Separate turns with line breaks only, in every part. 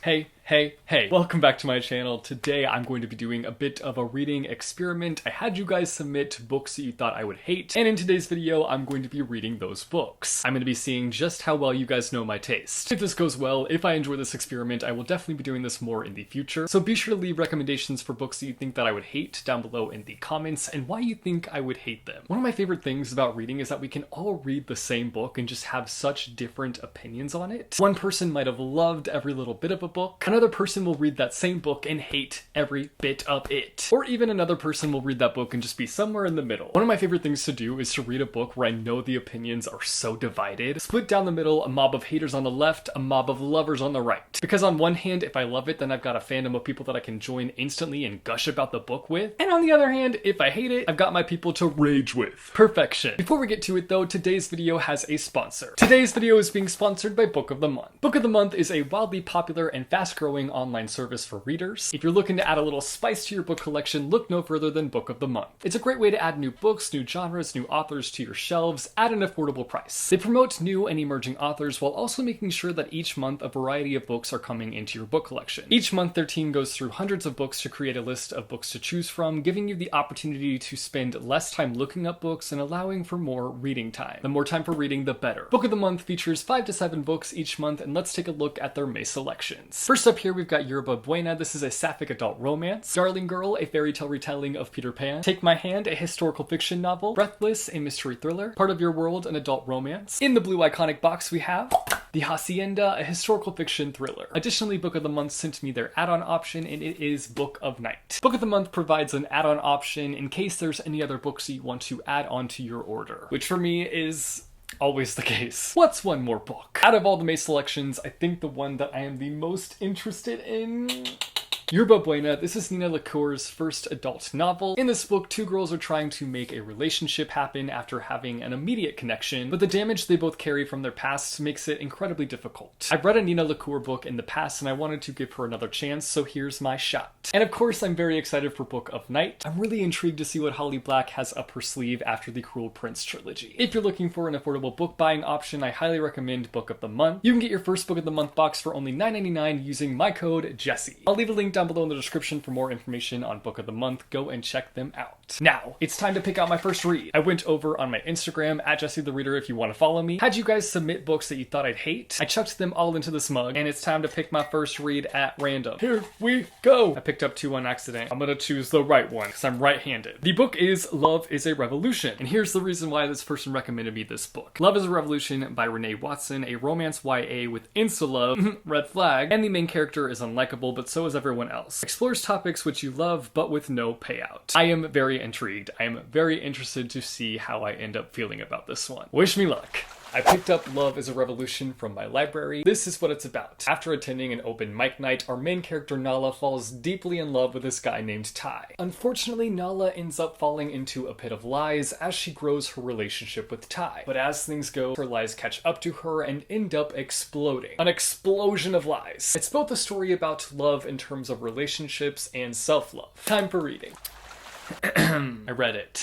Hey, welcome back to my channel. Today I'm going to be doing a bit of a reading experiment. I had you guys submit books that you thought I would hate, and in today's video I'm going to be reading those books. I'm going to be seeing just how well you guys know my taste. If this goes well, if I enjoy this experiment, I will definitely be doing this more in the future, so be sure to leave recommendations for books that you think that I would hate down below in the comments, and why you think I would hate them. One of my favorite things about reading is that we can all read the same book and just have such different opinions on it. One person might have loved every little bit of a book, another person will read that same book and hate every bit of it. Or even another person will read that book and just be somewhere in the middle. One of my favorite things to do is to read a book where I know the opinions are so divided. Split down the middle, a mob of haters on the left, a mob of lovers on the right. Because on one hand, if I love it, then I've got a fandom of people that I can join instantly and gush about the book with. And on the other hand, if I hate it, I've got my people to rage with. Perfection. Before we get to it though, today's video has a sponsor. Today's video is being sponsored by Book of the Month. Book of the Month is a wildly popular and fast-growing online service for readers. If you're looking to add a little spice to your book collection, look no further than Book of the Month. It's a great way to add new books, new genres, new authors to your shelves at an affordable price. They promote new and emerging authors while also making sure that each month a variety of books are coming into your book collection. Each month their team goes through hundreds of books to create a list of books to choose from, giving you the opportunity to spend less time looking up books and allowing for more reading time. The more time for reading, the better. Book of the Month features 5 to 7 books each month, and let's take a look at their May selections. First up here we've got Yerba Buena. This is a sapphic adult romance. Darling Girl, a fairy tale retelling of Peter Pan. Take My Hand, a historical fiction novel. Breathless, a mystery thriller. Part of Your World, an adult romance. In the blue iconic box we have The Hacienda, a historical fiction thriller. Additionally, Book of the Month sent me their add-on option, and it is Book of Night. Book of the Month provides an add-on option in case there's any other books that you want to add on to your order, which for me is always the case. What's one more book? Out of all the May selections, I think the one that I am the most interested in... Yerba Buena. This is Nina LaCour's first adult novel. In this book, two girls are trying to make a relationship happen after having an immediate connection, but the damage they both carry from their past makes it incredibly difficult. I've read a Nina LaCour book in the past and I wanted to give her another chance, so here's my shot. And of course, I'm very excited for Book of Night. I'm really intrigued to see what Holly Black has up her sleeve after the Cruel Prince trilogy. If you're looking for an affordable book buying option, I highly recommend Book of the Month. You can get your first Book of the Month box for only $9.99 using my code Jesse. I'll leave a link down below in the description for more information on Book of the Month. Go and check them out. Now, it's time to pick out my first read. I went over on my Instagram, at jessethereader if you want to follow me. Had you guys submit books that you thought I'd hate, I chucked them all into this mug, and it's time to pick my first read at random. Here we go! I picked up 2 on accident. I'm gonna choose the right one, because I'm right-handed. The book is Love is a Revolution, and here's the reason why this person recommended me this book. Love is a Revolution by Renee Watson, a romance YA with insta-love, red flag, and the main character is unlikable, but so is everyone else. Explores topics which you love, but with no payout. I am very intrigued. I am very interested to see how I end up feeling about this one. Wish me luck. I picked up Love is a Revolution from my library. This is what it's about. After attending an open mic night, our main character Nala falls deeply in love with this guy named Ty. Unfortunately, Nala ends up falling into a pit of lies as she grows her relationship with Ty. But as things go, her lies catch up to her and end up exploding. An explosion of lies. It's both a story about love in terms of relationships and self-love. Time for reading. I read it.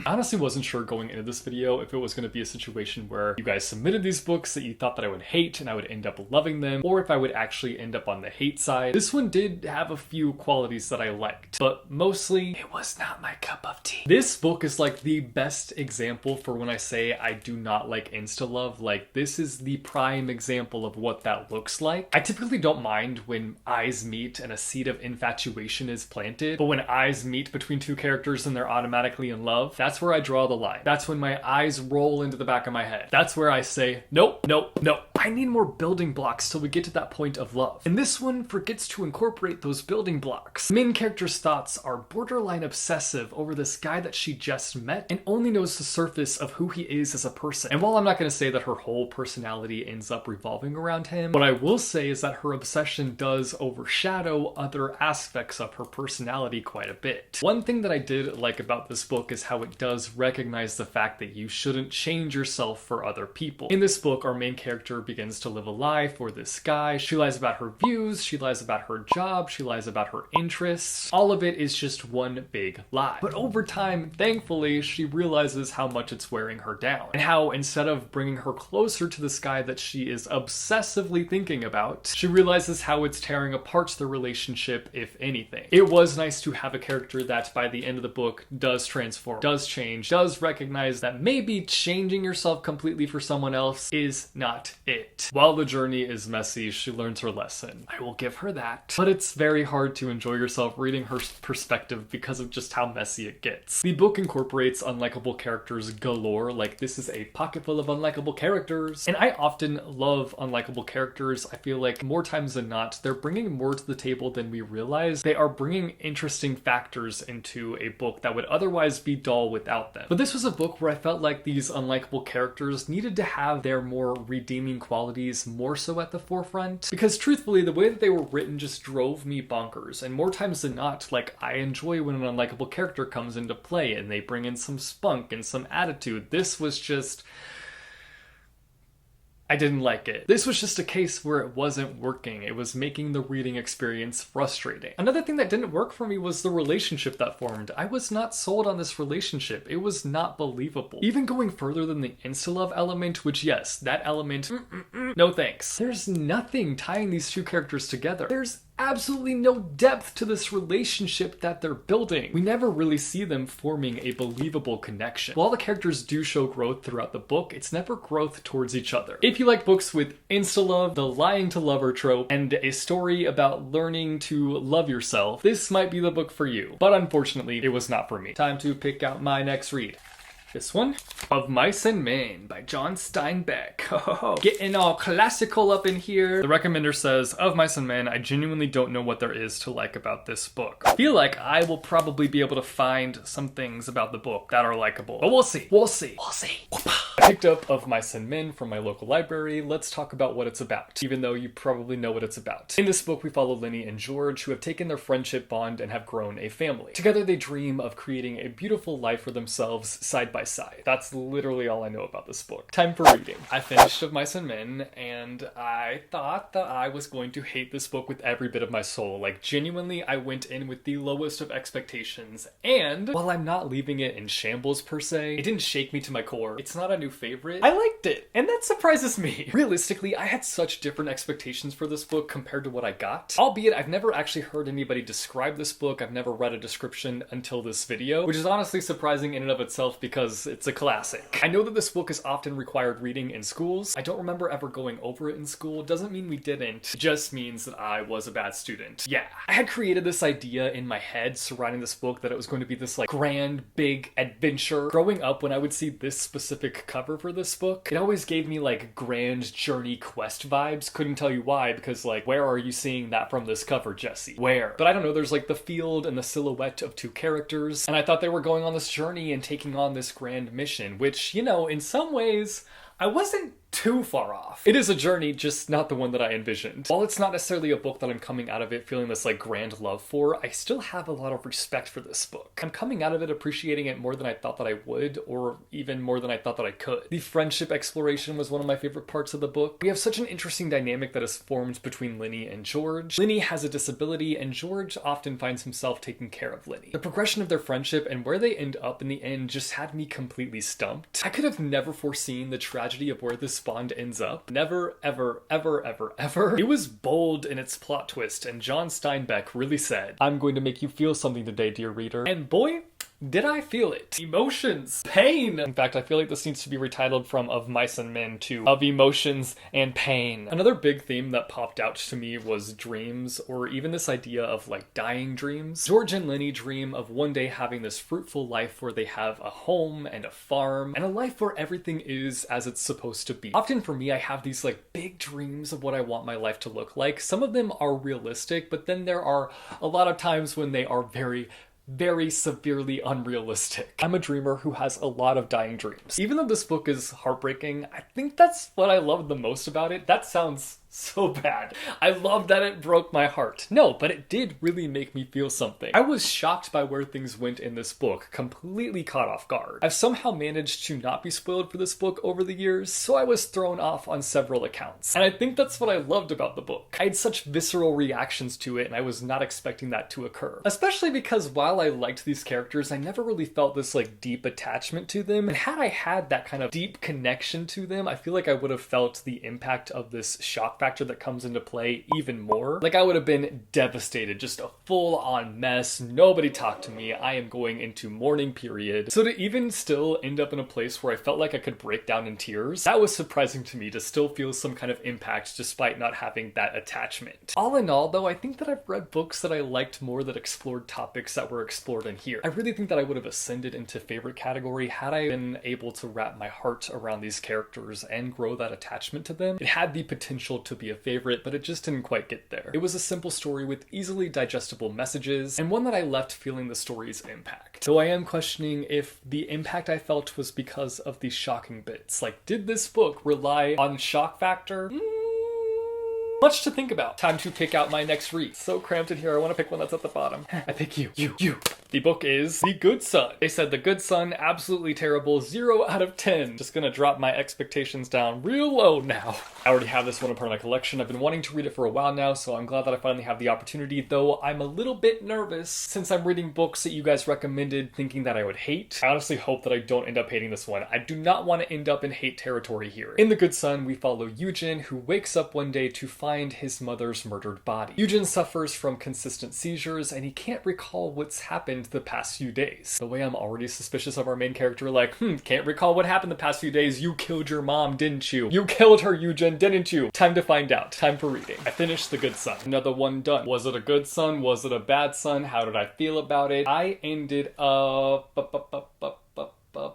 I honestly wasn't sure going into this video if it was going to be a situation where you guys submitted these books that you thought that I would hate and I would end up loving them, or if I would actually end up on the hate side. This one did have a few qualities that I liked, but mostly it was not my cup of tea. This book is like the best example for when I say I do not like insta-love. Like, this is the prime example of what that looks like. I typically don't mind when eyes meet and a seed of infatuation is planted, but when eyes meet between two characters and they're automatically in love, that's where I draw the line. That's when my eyes roll into the back of my head. That's where I say, nope, nope, nope. I need more building blocks till we get to that point of love. And this one forgets to incorporate those building blocks. The main character's thoughts are borderline obsessive over this guy that she just met and only knows the surface of who he is as a person. And while I'm not going to say that her whole personality ends up revolving around him, what I will say is that her obsession does overshadow other aspects of her personality quite a bit. One thing that I did like about this book is how it does recognize the fact that you shouldn't change yourself for other people. In this book, our main character begins to live a lie for this guy. She lies about her views, she lies about her job, she lies about her interests. All of it is just one big lie. But over time, thankfully, she realizes how much it's wearing her down, and how instead of bringing her closer to this guy that she is obsessively thinking about, she realizes how it's tearing apart the relationship, if anything. It was nice to have a character that by the end of the book does transform, does change, does recognize that maybe changing yourself completely for someone else is not it. While the journey is messy, she learns her lesson. I will give her that. But it's very hard to enjoy yourself reading her perspective because of just how messy it gets. The book incorporates unlikable characters galore, like this is a pocket full of unlikable characters. And I often love unlikable characters. I feel like more times than not, they're bringing more to the table than we realize. They are bringing interesting factors into a book that would otherwise be dull without them. But this was a book where I felt like these unlikable characters needed to have their more redeeming qualities more so at the forefront, because truthfully, the way that they were written just drove me bonkers. And more times than not, like, I enjoy when an unlikable character comes into play and they bring in some spunk and some attitude. This was just... I didn't like it. This was just a case where it wasn't working. It was making the reading experience frustrating. Another thing that didn't work for me was the relationship that formed. I was not sold on this relationship. It was not believable. Even going further than the insta-love element, which yes, that element, no thanks. There's nothing tying these two characters together. There's absolutely no depth to this relationship that they're building. We never really see them forming a believable connection. While the characters do show growth throughout the book, it's never growth towards each other. If you like books with insta-love, the lying to lover trope, and a story about learning to love yourself, this might be the book for you. But unfortunately, it was not for me. Time to pick out my next read. This one, Of Mice and Men by John Steinbeck. Getting all classical up in here. The recommender says, Of Mice and Men, I genuinely don't know what there is to like about this book. I feel like I will probably be able to find some things about the book that are likable. But we'll see. We'll see. We'll see. I picked up Of Mice and Men from my local library. Let's talk about what it's about, even though you probably know what it's about. In this book, we follow Linny and George, who have taken their friendship bond and have grown a family. Together, they dream of creating a beautiful life for themselves side by side. That's literally all I know about this book. Time for reading. I finished Of Mice and Men, and I thought that I was going to hate this book with every bit of my soul. Like, genuinely, I went in with the lowest of expectations, and while I'm not leaving it in shambles per se, it didn't shake me to my core. It's not a new favorite. I liked it, and that surprises me. Realistically, I had such different expectations for this book compared to what I got. Albeit, I've never actually heard anybody describe this book. I've never read a description until this video, which is honestly surprising in and of itself because it's a classic. I know that this book is often required reading in schools. I don't remember ever going over it in school. Doesn't mean we didn't. It just means that I was a bad student. Yeah. I had created this idea in my head surrounding this book that it was going to be this like grand, big adventure. Growing up, when I would see this specific cover for this book, it always gave me like grand journey quest vibes. Couldn't tell you why, because like, where are you seeing that from this cover, Jesse? Where? But I don't know, there's like the field and the silhouette of two characters, and I thought they were going on this journey and taking on this grand mission, which, you know, in some ways, I wasn't too far off. It is a journey, just not the one that I envisioned. While it's not necessarily a book that I'm coming out of it feeling this like grand love for, I still have a lot of respect for this book. I'm coming out of it appreciating it more than I thought that I would, or even more than I thought that I could. The friendship exploration was one of my favorite parts of the book. We have such an interesting dynamic that is formed between Linny and George. Linny has a disability, and George often finds himself taking care of Linny. The progression of their friendship and where they end up in the end just had me completely stumped. I could have never foreseen the tragedy of where this bond ends up. Never, ever, ever, ever, ever. It was bold in its plot twist, and John Steinbeck really said, I'm going to make you feel something today, dear reader. And boy, did I feel it. Emotions. Pain. In fact, I feel like this needs to be retitled from Of Mice and Men to Of Emotions and Pain. Another big theme that popped out to me was dreams, or even this idea of like dying dreams. George and Linny dream of one day having this fruitful life where they have a home and a farm and a life where everything is as it's supposed to be. Often for me, I have these like big dreams of what I want my life to look like. Some of them are realistic, but then there are a lot of times when they are very severely unrealistic. I'm a dreamer who has a lot of dying dreams. Even though this book is heartbreaking, I think that's what I love the most about it. That sounds so bad. I love that it broke my heart. No, but it did really make me feel something. I was shocked by where things went in this book, completely caught off guard. I've somehow managed to not be spoiled for this book over the years, so I was thrown off on several accounts. And I think that's what I loved about the book. I had such visceral reactions to it, and I was not expecting that to occur. Especially because while I liked these characters, I never really felt this like deep attachment to them. And had I had that kind of deep connection to them, I feel like I would have felt the impact of this shock factor that comes into play even more. Like I would have been devastated, just a full-on mess. Nobody talked to me. I am going into mourning period. So to even still end up in a place where I felt like I could break down in tears, that was surprising to me, to still feel some kind of impact despite not having that attachment. All in all though, I think that I've read books that I liked more that explored topics that were explored in here. I really think that I would have ascended into favorite category had I been able to wrap my heart around these characters and grow that attachment to them. It had the potential to be a favorite, but it just didn't quite get there. It was a simple story with easily digestible messages, and one that I left feeling the story's impact. Though I am questioning if the impact I felt was because of these shocking bits. Like, did this book rely on shock factor? Much to think about. Time to pick out my next read. So cramped in here, I want to pick one that's at the bottom. I pick you. You. The book is The Good Son. They said The Good Son, absolutely terrible, 0 out of 10. Just gonna drop my expectations down real low now. I already have this one a part of my collection. I've been wanting to read it for a while now, so I'm glad that I finally have the opportunity, though I'm a little bit nervous since I'm reading books that you guys recommended thinking that I would hate. I honestly hope that I don't end up hating this one. I do not want to end up in hate territory here. In The Good Son, we follow Eugen, who wakes up one day to find his mother's murdered body. Eugen suffers from consistent seizures, and he can't recall what's happened the past few days. The way I'm already suspicious of our main character, like, can't recall what happened the past few days. You killed your mom, didn't you? You killed her, Eugen, didn't you? Time to find out. Time for reading. I finished The Good Son. Another one done. Was it a good son? Was it a bad son? How did I feel about it? I ended up...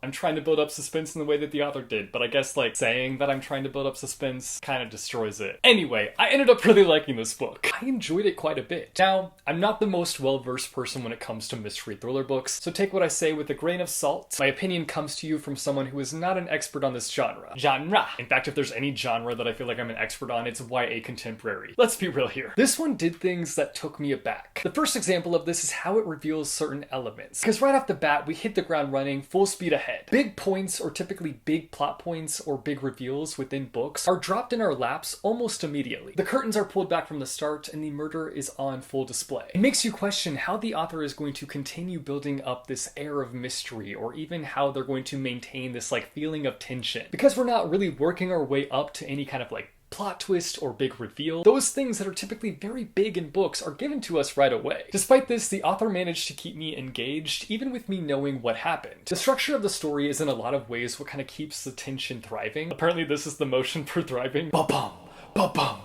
I'm trying to build up suspense in the way that the author did, but I guess like saying that I'm trying to build up suspense kind of destroys it. Anyway, I ended up really liking this book. I enjoyed it quite a bit. Now, I'm not the most well-versed person when it comes to mystery thriller books, so take what I say with a grain of salt. My opinion comes to you from someone who is not an expert on this genre. In fact, if there's any genre that I feel like I'm an expert on, it's YA contemporary. Let's be real here. This one did things that took me aback. The first example of this is how it reveals certain elements. Because right off the bat, we hit the ground running, full speed ahead. Big points, or typically big plot points or big reveals within books, are dropped in our laps almost immediately. The curtains are pulled back from the start and the murder is on full display. It makes you question how the author is going to continue building up this air of mystery, or even how they're going to maintain this like feeling of tension. Because we're not really working our way up to any kind of like plot twist or big reveal, those things that are typically very big in books are given to us right away. Despite this, the author managed to keep me engaged, even with me knowing what happened. The structure of the story is in a lot of ways what kind of keeps the tension thriving. Apparently this is the motion for thriving. Ba-bum, ba-bum.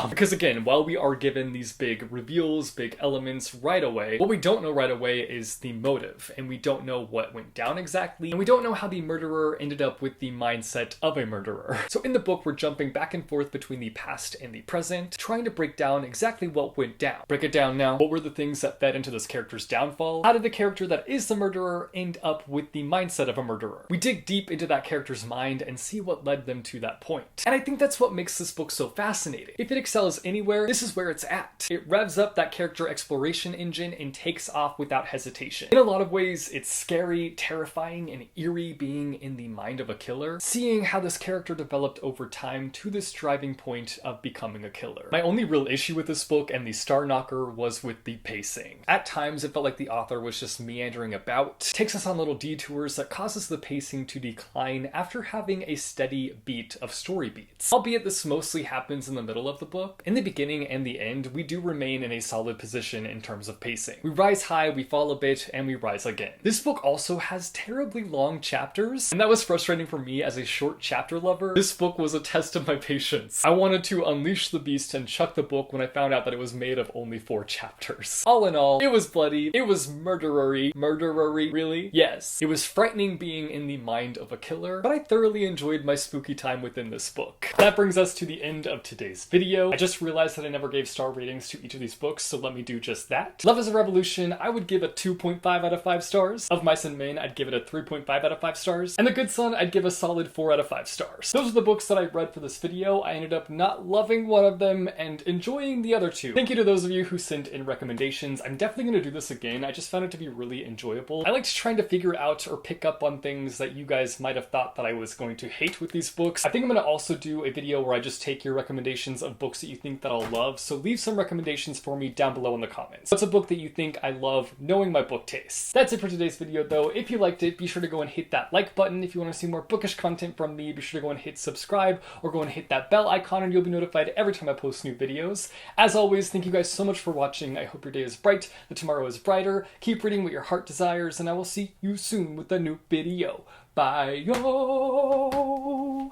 Because again, while we are given these big reveals, big elements right away, what we don't know right away is the motive, and we don't know what went down exactly, and we don't know how the murderer ended up with the mindset of a murderer. So in the book, we're jumping back and forth between the past and the present, trying to break down exactly what went down. Break it down now. What were the things that fed into this character's downfall? How did the character that is the murderer end up with the mindset of a murderer? We dig deep into that character's mind and see what led them to that point. And I think that's what makes this book so fascinating. If it excels anywhere, this is where it's at. It revs up that character exploration engine and takes off without hesitation. In a lot of ways, it's scary, terrifying, and eerie being in the mind of a killer, seeing how this character developed over time to this driving point of becoming a killer. My only real issue with this book and the star knocker was with the pacing. At times, it felt like the author was just meandering about, takes us on little detours that causes the pacing to decline after having a steady beat of story beats. Albeit this mostly happens in the middle of the book, in the beginning and the end, we do remain in a solid position in terms of pacing. We rise high, we fall a bit, and we rise again. This book also has terribly long chapters, and that was frustrating for me as a short chapter lover. This book was a test of my patience. I wanted to unleash the beast and chuck the book when I found out that it was made of only 4 chapters. All in all, it was bloody, it was murderery, really? Yes. It was frightening being in the mind of a killer, but I thoroughly enjoyed my spooky time within this book. That brings us to the end of today's video. I just realized that I never gave star ratings to each of these books, so let me do just that. Love is a Revolution, I would give a 2.5 out of 5 stars. Of Mice and Men, I'd give it a 3.5 out of 5 stars. And The Good Son, I'd give a solid 4 out of 5 stars. Those are the books that I read for this video. I ended up not loving one of them and enjoying the other two. Thank you to those of you who sent in recommendations. I'm definitely going to do this again. I just found it to be really enjoyable. I liked trying to figure out or pick up on things that you guys might have thought that I was going to hate with these books. I think I'm going to also do a video where I just take your recommendations of books that you think that I'll love, so leave some recommendations for me down below in the comments. What's a book that you think I love, knowing my book tastes? That's it for today's video though. If you liked it, be sure to go and hit that like button. If you want to see more bookish content from me, be sure to go and hit subscribe or go and hit that bell icon and you'll be notified every time I post new videos. As always, thank you guys so much for watching. I hope your day is bright, that tomorrow is brighter. Keep reading what your heart desires, and I will see you soon with a new video. Bye, yo!